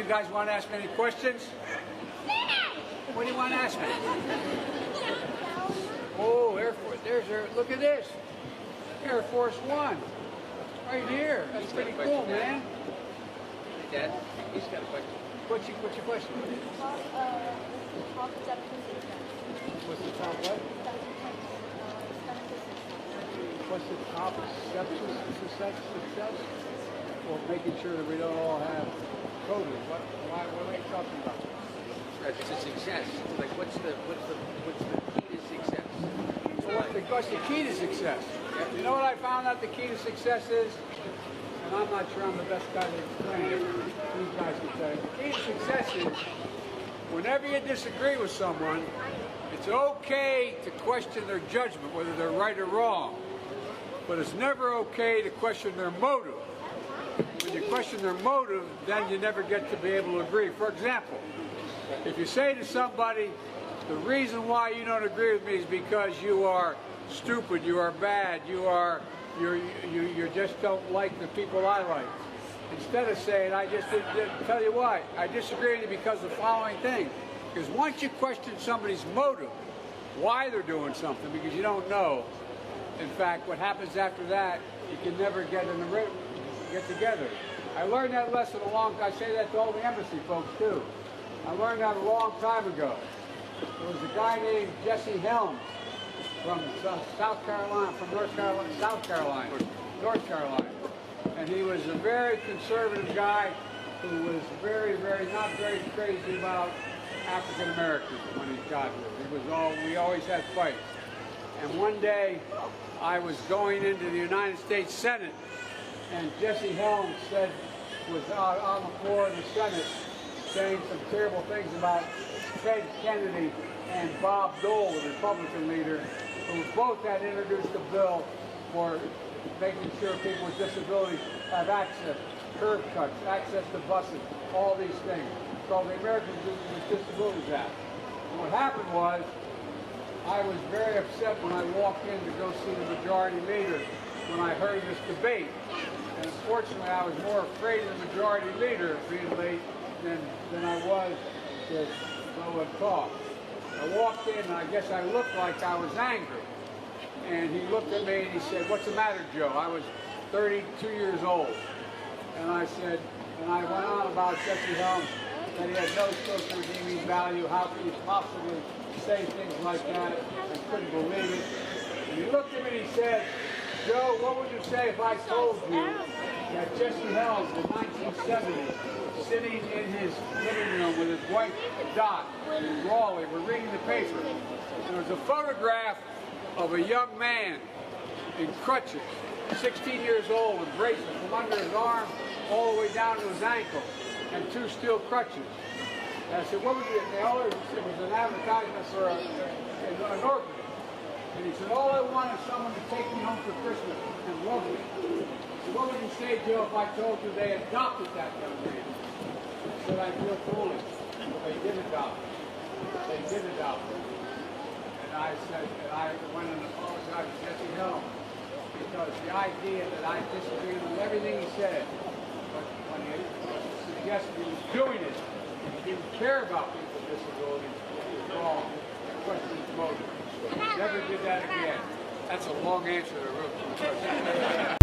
you guys want to ask me any questions? What do you want to ask me? Oh, Air Force, look at this. Air Force One. Right here. That's pretty cool, man. Hey, Dad, he's got a question. What's your question? What's the top what? What's the top success? Or making sure that we don't all have COVID. What are you talking about? It's a success. Like, what's the key to success? So what's the key to success? You know what I found out the key to success is? And I'm not sure I'm the best guy to explain it. These guys can tell you. The key to success is whenever you disagree with someone, it's okay to question their judgment, whether they're right or wrong. But it's never okay to question their motive. When you question their motive, then you never get to be able to agree. For example, if you say to somebody, the reason why you don't agree with me is because you are stupid, you are bad, you just don't like the people I like. Instead of saying, I just tell you why, I disagree with you because of the following thing. Because once you question somebody's motive, why they're doing something, because you don't know. In fact, what happens after that, you can never get together. I learned that lesson I say that to all the embassy folks too. I learned that a long time ago. There was a guy named Jesse Helms from South Carolina, North Carolina. And he was a very conservative guy who was not very crazy about African Americans when he got here. We always had fights. And one day, I was going into the United States Senate, and Jesse Helms was out on the floor of the Senate saying some terrible things about Ted Kennedy and Bob Dole, the Republican leader, who both had introduced a bill for making sure people with disabilities have access, curb cuts, access to buses, all these things. Called the Americans with Disabilities Act. And what happened was, I was very upset when I walked in to go see the majority leader when I heard this debate. And unfortunately, I was more afraid of the majority leader being late than I was to go and talk. I walked in, and I guess I looked like I was angry. And he looked at me and he said, "What's the matter, Joe?" I was 32 years old. And I said, and I went on about Jesse Helms, that he had no social redeeming value. How could he possibly say things like that? I couldn't believe it. And he looked at me and he said, "Joe, what would you say if I told you that Jesse Helms in 1970, sitting in his living room with his wife Dot in Raleigh, we're reading the paper, there was a photograph of a young man in crutches, 16 years old, with bracelets from under his arm all the way down to his ankle, and 2 steel crutches." And I said, "What would you?" It was an advertisement for an orphanage. And he said, "All I want is someone to take me home for Christmas and love me." So what would you say, Joe, if I told you they adopted that young man? I said, "I feel foolish." They did adopt him. They did adopt him. And I said, and I went and apologized to Jesse Helms, because the idea that I disagreed with everything he said, but when he suggested he was doing it, he didn't care about people with disabilities, it was wrong. I questioned his motive. Never did that again. That's a long answer to a real question.